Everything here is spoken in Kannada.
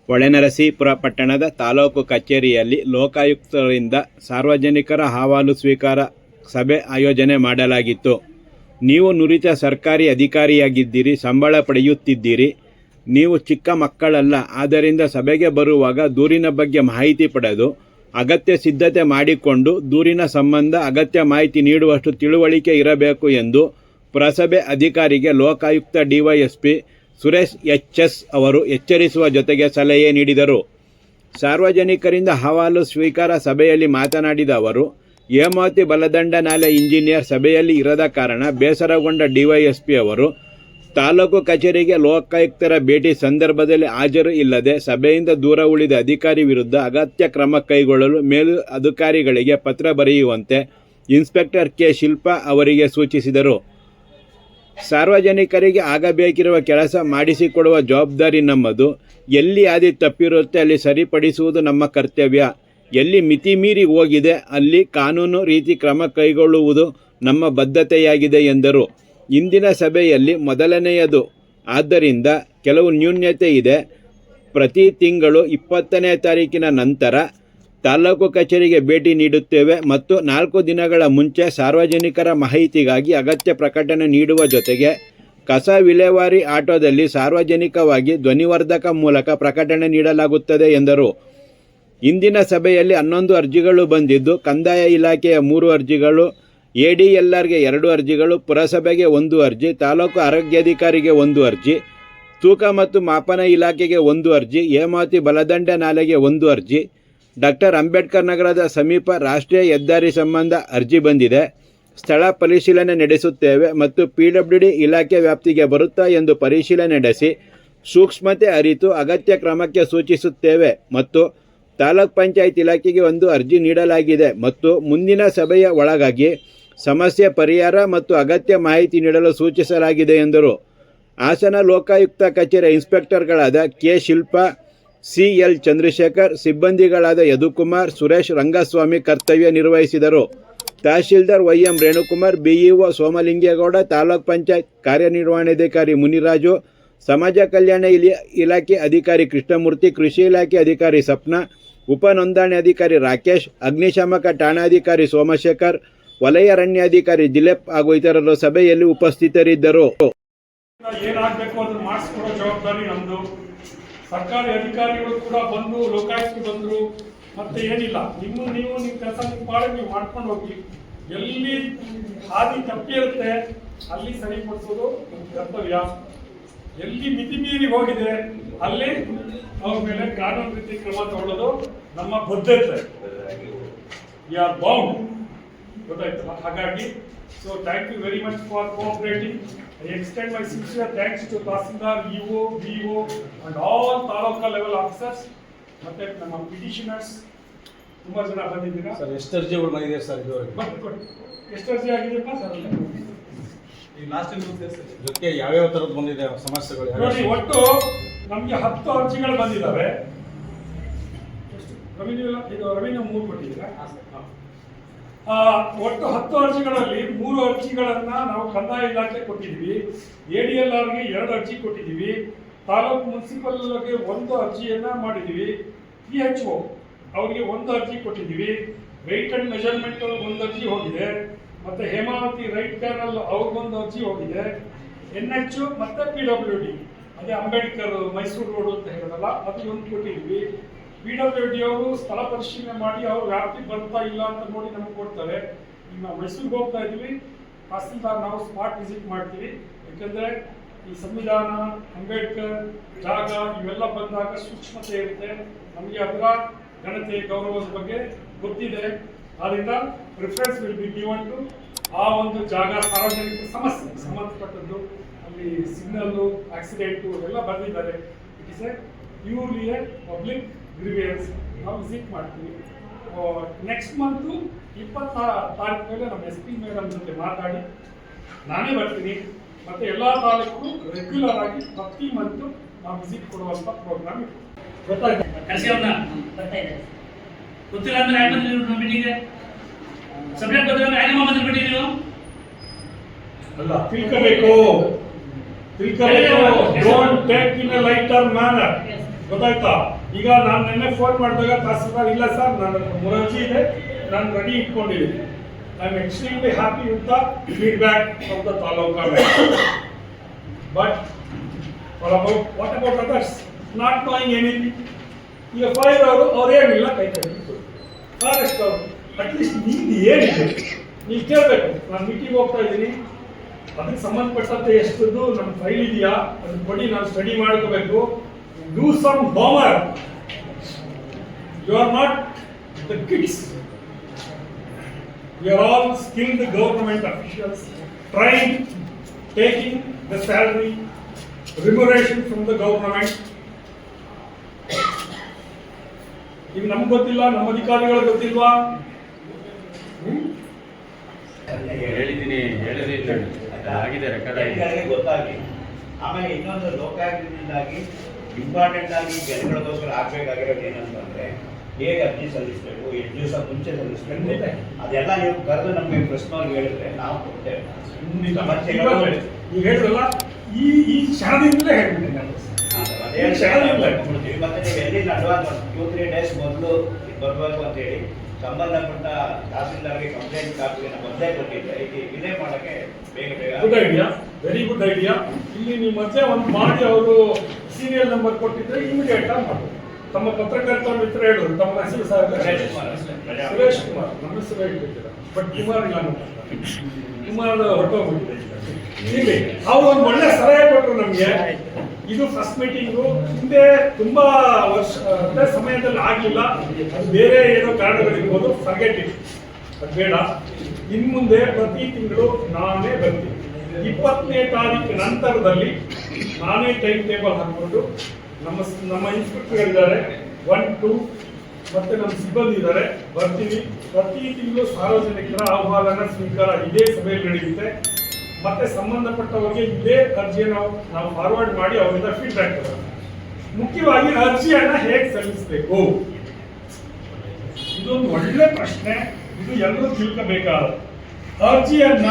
ಹೊಳೆನರಸೀಪುರ ಪಟ್ಟಣದ ತಾಲೂಕು ಕಚೇರಿಯಲ್ಲಿ ಲೋಕಾಯುಕ್ತರಿಂದ ಸಾರ್ವಜನಿಕರ ಅಹವಾಲು ಸ್ವೀಕಾರ ಸಭೆ ಆಯೋಜನೆ ಮಾಡಲಾಗಿತ್ತು. ನೀವು ನುರಿತ ಸರ್ಕಾರಿ ಅಧಿಕಾರಿಯಾಗಿದ್ದೀರಿ, ಸಂಬಳ ಪಡೆಯುತ್ತಿದ್ದೀರಿ. ನೀವು ಚಿಕ್ಕ ಮಕ್ಕಳಲ್ಲ. ಆದ್ದರಿಂದ ಸಭೆಗೆ ಬರುವಾಗ ದೂರಿನ ಬಗ್ಗೆ ಮಾಹಿತಿ ಪಡೆದು ಅಗತ್ಯ ಸಿದ್ಧತೆ ಮಾಡಿಕೊಂಡು ದೂರಿನ ಸಂಬಂಧ ಅಗತ್ಯ ಮಾಹಿತಿ ನೀಡುವಷ್ಟು ತಿಳುವಳಿಕೆ ಇರಬೇಕು ಎಂದು ಪುರಸಭೆ ಅಧಿಕಾರಿಗೆ ಲೋಕಾಯುಕ್ತ ಡಿವೈಎಸ್ಪಿ ಸುರೇಶ್ ಎಚ್.ಎಸ್. ಅವರು ಎಚ್ಚರಿಸುವ ಜೊತೆಗೆ ಸಲಹೆ ನೀಡಿದರು. ಸಾರ್ವಜನಿಕರಿಂದ ಅಹವಾಲು ಸ್ವೀಕಾರ ಸಭೆಯಲ್ಲಿ ಮಾತನಾಡಿದ ಅವರು, ಹೇಮಾವತಿ ಬಲದಂಡ ನಾಲೆ ಇಂಜಿನಿಯರ್ ಸಭೆಯಲ್ಲಿ ಇರದ ಕಾರಣ ಬೇಸರಗೊಂಡ ಡಿವೈಎಸ್ಪಿ ಅವರು ತಾಲೂಕು ಕಚೇರಿಗೆ ಲೋಕಾಯುಕ್ತರ ಭೇಟಿ ಸಂದರ್ಭದಲ್ಲಿ ಹಾಜರು ಇಲ್ಲದೆ ಸಭೆಯಿಂದ ದೂರ ಉಳಿದ ಅಧಿಕಾರಿ ವಿರುದ್ಧ ಅಗತ್ಯ ಕ್ರಮ ಕೈಗೊಳ್ಳಲು ಮೇಲು ಅಧಿಕಾರಿಗಳಿಗೆ ಪತ್ರ ಬರೆಯುವಂತೆ ಇನ್ಸ್ಪೆಕ್ಟರ್ ಕೆ. ಶಿಲ್ಪಾ ಅವರಿಗೆ ಸೂಚಿಸಿದರು. ಸಾರ್ವಜನಿಕರಿಗೆ ಆಗಬೇಕಿರುವ ಕೆಲಸ ಮಾಡಿಸಿಕೊಡುವ ಜವಾಬ್ದಾರಿ ನಮ್ಮದು. ಎಲ್ಲಿ ಹಾದಿ ತಪ್ಪಿರುತ್ತೆ ಅಲ್ಲಿ ಸರಿಪಡಿಸುವುದು ನಮ್ಮ ಕರ್ತವ್ಯ. ಎಲ್ಲಿ ಮಿತಿ ಮೀರಿ ಹೋಗಿದೆ ಅಲ್ಲಿ ಕಾನೂನು ರೀತಿ ಕ್ರಮ ಕೈಗೊಳ್ಳುವುದು ನಮ್ಮ ಬದ್ಧತೆಯಾಗಿದೆ ಎಂದರು. ಇಂದಿನ ಸಭೆಯಲ್ಲಿ ಮೊದಲನೆಯದು. ಆದ್ದರಿಂದ ಕೆಲವು ನ್ಯೂನತೆ ಇದೆ. ಪ್ರತಿ ತಿಂಗಳು 20ನೇ ತಾರೀಕಿನ ನಂತರ ತಾಲೂಕು ಕಚೇರಿಗೆ ಭೇಟಿ ನೀಡುತ್ತೇವೆ ಮತ್ತು 4 ದಿನಗಳ ಮುಂಚೆ ಸಾರ್ವಜನಿಕರ ಮಾಹಿತಿಗಾಗಿ ಅಗತ್ಯ ಪ್ರಕಟಣೆ ನೀಡುವ ಜೊತೆಗೆ ಕಸ ವಿಲೇವಾರಿ ಆಟೋದಲ್ಲಿ ಸಾರ್ವಜನಿಕವಾಗಿ ಧ್ವನಿವರ್ಧಕ ಮೂಲಕ ಪ್ರಕಟಣೆ ನೀಡಲಾಗುತ್ತದೆ ಎಂದರು. ಇಂದಿನ ಸಭೆಯಲ್ಲಿ 11 ಅರ್ಜಿಗಳು ಬಂದಿದ್ದು, ಕಂದಾಯ ಇಲಾಖೆಯ 3 ಅರ್ಜಿಗಳು, ADLRಗೆ 2 ಅರ್ಜಿಗಳು, ಪುರಸಭೆಗೆ 1 ಅರ್ಜಿ, ತಾಲೂಕು ಆರೋಗ್ಯಾಧಿಕಾರಿಗೆ 1 ಅರ್ಜಿ, ತೂಕ ಮತ್ತು ಮಾಪನ ಇಲಾಖೆಗೆ 1 ಅರ್ಜಿ, ಹೇಮಾವತಿ ಬಲದಂಡ ನಾಲೆಗೆ 1 ಅರ್ಜಿ, ಡಾಕ್ಟರ್ ಅಂಬೇಡ್ಕರ್ ನಗರದ ಸಮೀಪ ರಾಷ್ಟ್ರೀಯ ಹೆದ್ದಾರಿ ಸಂಬಂಧ ಅರ್ಜಿ ಬಂದಿದೆ. ಸ್ಥಳ ಪರಿಶೀಲನೆ ನಡೆಸುತ್ತೇವೆ ಮತ್ತು PWD ಇಲಾಖೆ ವ್ಯಾಪ್ತಿಗೆ ಬರುತ್ತಾ ಎಂದು ಪರಿಶೀಲನೆ ನಡೆಸಿ ಸೂಕ್ಷ್ಮತೆ ಅರಿತು ಅಗತ್ಯ ಕ್ರಮಕ್ಕೆ ಸೂಚಿಸುತ್ತೇವೆ ಮತ್ತು ತಾಲೂಕ್ ಪಂಚಾಯತ್ ಇಲಾಖೆಗೆ 1 ಅರ್ಜಿ ನೀಡಲಾಗಿದೆ ಮತ್ತು ಮುಂದಿನ ಸಭೆಯ ಒಳಗಾಗಿ ಸಮಸ್ಯೆ ಪರಿಹಾರ ಮತ್ತು ಅಗತ್ಯ ಮಾಹಿತಿ ನೀಡಲು ಸೂಚಿಸಲಾಗಿದೆ ಎಂದರು. ಹಾಸನ ಲೋಕಾಯುಕ್ತ ಕಚೇರಿ ಇನ್ಸ್ಪೆಕ್ಟರ್ಗಳಾದ ಕೆ. ಶಿಲ್ಪಾ, CL ಚಂದ್ರಶೇಖರ್, ಸಿಬ್ಬಂದಿಗಳಾದ ಯದುಕುಮಾರ್, ಸುರೇಶ್ ರಂಗಸ್ವಾಮಿ ಕರ್ತವ್ಯ ನಿರ್ವಹಿಸಿದರು. ತಹಶೀಲ್ದಾರ್ YM ರೇಣುಕುಮಾರ್, BEO ಸೋಮಲಿಂಗೇಗೌಡ, ತಾಲೂಕ್ ಪಂಚಾಯತ್ ಕಾರ್ಯನಿರ್ವಹಣಾಧಿಕಾರಿ ಮುನಿರಾಜು, ಸಮಾಜ ಕಲ್ಯಾಣ ಇಲಾಖೆ ಅಧಿಕಾರಿ ಕೃಷ್ಣಮೂರ್ತಿ, ಕೃಷಿ ಇಲಾಖೆ ಅಧಿಕಾರಿ ಸಪ್ನಾ, ಉಪ ನೋಂದಣಿ ಅಧಿಕಾರಿ ರಾಕೇಶ್, ಅಗ್ನಿಶಾಮಕ ಠಾಣಾಧಿಕಾರಿ ಸೋಮಶೇಖರ್, ವಲಯ ಅರಣ್ಯಾಧಿಕಾರಿ ದಿಲೀಪ್ ಹಾಗೂ ಇತರರು ಸಭೆಯಲ್ಲಿ ಉಪಸ್ಥಿತರಿದ್ದರು. ಏನಾಗಬೇಕು ಅದನ್ನು ಮಾಡಿಸ್ಕೊಡೋ ಜವಾಬ್ದಾರಿ ನಮ್ಮದು. ಸರ್ಕಾರಿ ಅಧಿಕಾರಿಗಳು ಕೂಡ ಬಂದು ಲೋಕಾಯುಕ್ತರು ಬಂದರು. ಮತ್ತೆ ಏನಿಲ್ಲ, ನೀವು ಕೆಲಸ ನೀವು ಮಾಡ್ಕೊಂಡು ಹೋಗಿ. ಎಲ್ಲಿ ಹಾದಿ ತಪ್ಪಿರುತ್ತೆ ಅಲ್ಲಿ ಸರಿಪಡಿಸೋದು ನಮ್ಮ ಕರ್ತವ್ಯ. ಎಲ್ಲಿ ಮಿತಿ ಮೀರಿ ಹೋಗಿದೆ ಅಲ್ಲಿ ಅವ್ರ ಮೇಲೆ ಕಾನೂನು ರೀತಿ ಕ್ರಮ ತಗೊಳ್ಳೋದು ನಮ್ಮ ಬದ್ಧತೆ. ವಿ ಆರ್ ಬೌಂಡ್, ಗೊತ್ತಾಯ್ತಲ್ಲ. ಹಾಗಾಗಿ thank you very much for cooperating. I extend my sincere thanks to Tahsildar, EO, BO and all taluka level officers ಮತ್ತೆ ನಮ್ಮ ಪಿಟಿಷನರ್ಸ್. ತುಂಬಾ ಜನ ಬಂದಿದ್ದೀರಾ ಸರ್. ಎಷ್ಟು ಅರ್ಜಿಗಳು ಬಂದಿದೆ ಸರ್ ಇದುವರೆಗೆ? ಎಷ್ಟು ಅರ್ಜಿ ಆಗಿದೆಪ್ಪ ಸರ್? ಈ ಲಾಸ್ಟ್ ಇದಕ್ಕೆ ಯಾವ್ಯಾವ ಥರದ್ದು ಬಂದಿದೆ ಸಮಸ್ಯೆಗಳು? ನೋಡಿ, ಒಟ್ಟು ನಮಗೆ 10 ಅರ್ಜಿಗಳು ಬಂದಿದ್ದಾವೆ. ರೆವಿನ್ಯೂ 3 ಕೊಟ್ಟಿದ್ದೀರಾ? ಒಟ್ಟು 10 ಅರ್ಜಿಗಳಲ್ಲಿ 3 ಅರ್ಜಿಗಳನ್ನ ನಾವು ಕಂದಾಯ ಇಲಾಖೆ ಕೊಟ್ಟಿದ್ದೀವಿ. ADLRಗೆ 2 ಅರ್ಜಿ ಕೊಟ್ಟಿದ್ದೀವಿ. ತಾಲೂಕು ಮುನ್ಸಿಪಲ್ಗೆ 1 ಅರ್ಜಿಯನ್ನ ಮಾಡಿದ್ದೀವಿ. PHO ಅವರಿಗೆ 1 ಅರ್ಜಿ ಕೊಟ್ಟಿದ್ದೀವಿ. ವೆಯ್ಟ್ ಅಂಡ್ ಮೆಜರ್ಮೆಂಟ್ 1 ಅರ್ಜಿ ಹೋಗಿದೆ. ಮತ್ತೆ ಹೇಮಾವತಿ ರೈಟ್ ಕ್ಯಾನಲ್ ಅವ್ರಿಗೊಂದು ಅರ್ಜಿ ಹೋಗಿದೆ. NH ಮತ್ತೆ PWD, ಅದೇ ಅಂಬೇಡ್ಕರ್ ಮೈಸೂರು ರೋಡ್ ಅಂತ ಹೇಳೋದಲ್ಲ, ಅದು 1 ಕೊಟ್ಟಿದ್ದೀವಿ. PWD ಅವರು ಸ್ಥಳ ಪರಿಶೀಲನೆ ಮಾಡಿ ಅವ್ರು ವ್ಯಾಪ್ತಿ ಬರ್ತಾ ಇಲ್ಲ ಅಂತ ನೋಡಿ ನಮ್ಗೆ ಕೊಡ್ತಾರೆ. ಈಗ ನಾವು ಮೈಸೂರಿಗೆ ಹೋಗ್ತಾ ಇದ್ದೀವಿ, ತಹಸೀಲ್ದಾರ್ ನಾವು ಸ್ಪಾಟ್ ವಿಸಿಟ್ ಮಾಡ್ತೀವಿ. ಯಾಕಂದರೆ ಈ ಸಂವಿಧಾನ, ಅಂಬೇಡ್ಕರ್ ಜಾಗ ಇವೆಲ್ಲ ಬಂದಾಗ ಸೂಕ್ಷ್ಮತೆ ಇರುತ್ತೆ. ನಮಗೆ ಅದರ ಘನತೆ ಗೌರವದ ಬಗ್ಗೆ ಗೊತ್ತಿದೆ. ಆದ್ದರಿಂದ preference will be given to ಆ ಒಂದು ಜಾಗ. ಸಾರ್ವಜನಿಕ ಸಮಸ್ಯೆ ಸಂಬಂಧಪಟ್ಟದ್ದು, ಅಲ್ಲಿ ಸಿಗ್ನಲ್ಲು, ಆಕ್ಸಿಡೆಂಟು ಎಲ್ಲ ಬಂದಿದ್ದಾರೆ. It is A purely A public grievance. ನಾವು ವಿಸಿಟ್ ಮಾಡ್ತೀವಿ. ನೆಕ್ಸ್ಟ್ ಮಂತು 26 ತಾರೀಕು ಮೇಲೆ ನಮ್ಮ SP ಮೇಡಮ್ ಜೊತೆ ಮಾತಾಡಿ ನಾನೇ ಬರ್ತೀನಿ. ಮತ್ತು ಎಲ್ಲ ತಾಲೂಕು ರೆಗ್ಯುಲರ್ ಆಗಿ ಪ್ರತಿ ಮಂತು ನಾವು ವಿಸಿಟ್ ಕೊಡುವಂಥ ಪ್ರೋಗ್ರಾಮ್ ಇದೆ. ಗೊತ್ತಾಯ್ತು? ಗೊತ್ತಿಲ್ಲ ಅಂದ್ರೆ ಯಾಕೆ ಬಂದಿದ್ದೀವಿ ಮೀಟಿಂಗ್ಗೆ? ಸಬ್ಜೆಕ್ಟ್ ಗೊತ್ತಿಲ್ಲ ಯಾಕೆ ಬಂದ್ಬಿಟ್ಟು ನೀವು? ಅಲ್ಲ, ತಿಳ್ಕೋಬೇಕು. Don't take in a lighter manner. ಗೊತ್ತಾಯ್ತಾ? ಈಗ ನಾನು ನಿನ್ನೆ ಫೋನ್ ಮಾಡಿದಾಗ ತಹಸೀಲ್ದಾರ್ ಇಲ್ಲ ಸರ್ ನನ್ನ 3 ಅರ್ಜಿ ಇದೆ, ನಾನು ರೆಡಿ ಇಟ್ಕೊಂಡಿದ್ದೀನಿ. I am extremely happy with the feedback from the taluka manager. But what about others not knowing anything? ಈಗ ಫೈರ್ ಅವ್ರೇನಿಲ್ಲ ಕೈ ಕಟ್ಟಿತ್ತು, ಫಾರೆಸ್ಟ್ ಅವರು ಅಟ್ಲೀಸ್ಟ್ ನೀನು ಏನಿದೆ ನೀವು ಕೇಳಬೇಕು. ನಾನು ಮೀಟಿಂಗ್ ಹೋಗ್ತಾ ಇದ್ದೀನಿ, ಅದಕ್ಕೆ ಸಂಬಂಧಪಟ್ಟಂತೆ ಎಷ್ಟದ್ದು ನಮ್ಮ ಫೈಲ್ ಇದೆಯಾ ಅದನ್ನ ಕೊಡಿ, ನಾನು ಸ್ಟಡಿ ಮಾಡ್ಕೋಬೇಕು. Do some homework. You are not the kids, you are all skilled government officials, trained, taking the salary, remuneration from the government. ಈಗ ನಮ್ಗೆ ಗೊತ್ತಿಲ್ಲ, ನಮ್ಮ ಅಧಿಕಾರಿಗಳು ಗೊತ್ತಿಲ್ವಾ? ಹೇಳಿದ್ದೀನಿ, ಹೇಳಿದ್ರೆ ಆಗಿದೆ ರೆಕಾರ್ಡ್ ಜನಗಳಿಗೆ ಗೊತ್ತಾಗಿ ಆಮೇಲೆ ಇನ್ನೊಂದು ಲೋಕಾಯುಕ್ತದಿಂದಾಗಿ ಇಂಪಾರ್ಟೆಂಟ್ ಆಗಿ ಜನಗಳಿಗೋಸ್ಕರ ಆಗ್ಬೇಕಾಗಿರೋದು ಏನಂತಂದ್ರೆ ಹೇಗೆ ಅರ್ಜಿ ಸಲ್ಲಿಸಬೇಕು, ಎಷ್ಟು ದಿವಸ ಮುಂಚೆ ಸಲ್ಲಿಸಬೇಕು, ಅದೆಲ್ಲ ನೀವು ಕರೆದು ನಮಗೆ ಪ್ರಶ್ನೆಗೆ ಹೇಳಿದ್ರೆ ನಾವು ಕೊಡ್ತೇವೆ. ಸಮಸ್ಯೆಗಳು ಈಗ ಹೇಳಿದ್ರಲ್ಲ, ಈ ಕ್ಷಣದಿಂದಲೇ ಹೇಳ್ಬಿಟ್ಟಿದ್ದೀನಿ ನಾನು. ಅದೇ ಕೊಡ್ತೀವಿ. ಮತ್ತೆ ನೀವು ಎಲ್ಲಿಂದ ಅಡ್ವಾನ್ಸ್ 2-3 ಡೇಸ್ ಮೊದಲು ಬರಬೇಕು ಅಂತ ಹೇಳಿ ಸಂಬಂಧಪಟ್ಟ ತಹಸೀಲ್ದಾರ್ಗೆ ಕಂಪ್ಲೇಂಟ್ ಕಾಪಿಯನ್ನು ಮೊದಲೇ ಕೊಟ್ಟಿದ್ದೆ. ಈಗ ಇದೇ ಮಾಡೋಕ್ಕೆ ಬೇಗ good idea, very good idea. ಇಲ್ಲಿ ನೀವು ಮಧ್ಯೆ ಒಂದು ಮಾಡಿ ಅವರು ಸೀರಿಯಲ್ ನಂಬರ್ ಕೊಟ್ಟಿದ್ರೆ ಇಮಿಡಿಯೇಟ್ ಆಗಿ ಮಾಡ್ಬೋದು. ತಮ್ಮ ಪತ್ರಕರ್ತ ಮಿತ್ರ ಹೇಳಿದ್ರು, ತಮ್ಮ ಹೆಸರು ಸಹ ಸುರೇಶ್ ಕುಮಾರ್, ನಮ್ಮ ಹೆಸರು ಹೇಳ್ತಿದ್ದೀರ, ಬಟ್ ಕುಮಾರ್ ಇಲ್ಲ ನಮ್ಮ ಕುಮಾರ್ ಹೊರಟೋಗ್ಬಿಟ್ಟಿದೆ. ಇಲ್ಲಿ ಅವರು ಒಂದು ಒಳ್ಳೆ ಸಲಹೆ ಕೊಟ್ಟರು ನಮಗೆ. ಇದು ಫಸ್ಟ್ ಮೀಟಿಂಗು, ಹಿಂದೆ ತುಂಬಾ ವರ್ಷ ಸಮಯದಲ್ಲಿ ಆಗಲಿಲ್ಲ, ಅದು ಬೇರೆ ಏನೋ ಕಾರಣಗಳಿರ್ಬೋದು, ಫರ್ಗೆಟ್ ಇಟ್, ಅದು ಬೇಡ. ಇನ್ನು ಮುಂದೆ ಪ್ರತಿ ತಿಂಗಳು ನಾನೇ ಬರ್ತೀನಿ. 20ನೇ ತಾರೀಕು ನಂತರದಲ್ಲಿ ನಾನೇ ಟೈಮ್ ಟೇಬಲ್ ಹಾಕ್ಕೊಂಡು ನಮ್ಮ ಇನ್ಸ್ಪೆಕ್ಟರ್ಗಳಿದ್ದಾರೆ, 1, 2 ಮತ್ತೆ ನಮ್ಮ ಸಿಬ್ಬಂದಿ ಇದ್ದಾರೆ, ಬರ್ತೀವಿ. ಪ್ರತಿ ತಿಂಗಳು ಸಾರ್ವಜನಿಕರ ಆಹ್ವಾನ ಸ್ವೀಕಾರ ಇದೇ ಸಭೆಯಲ್ಲಿ ನಡೆಯುತ್ತೆ. ಮತ್ತೆ ಸಂಬಂಧಪಟ್ಟವರಿಗೆ ಇದೇ ಅರ್ಜಿಯನ್ನು ನಾವು ಫಾರ್ವರ್ಡ್ ಮಾಡಿ ಅವರಿಂದ ಫೀಡ್ಬ್ಯಾಕ್ ತಗೋಣ. ಮುಖ್ಯವಾಗಿ ಅರ್ಜಿಯನ್ನ ಹೇಗೆ ಸಲ್ಲಿಸಬೇಕು, ಇದೊಂದು ಒಳ್ಳೆ ಪ್ರಶ್ನೆ. ಇದು ಎಲ್ಲರೂ ತಿಳ್ಕೋಬೇಕಾದ ಅರ್ಜಿಯನ್ನ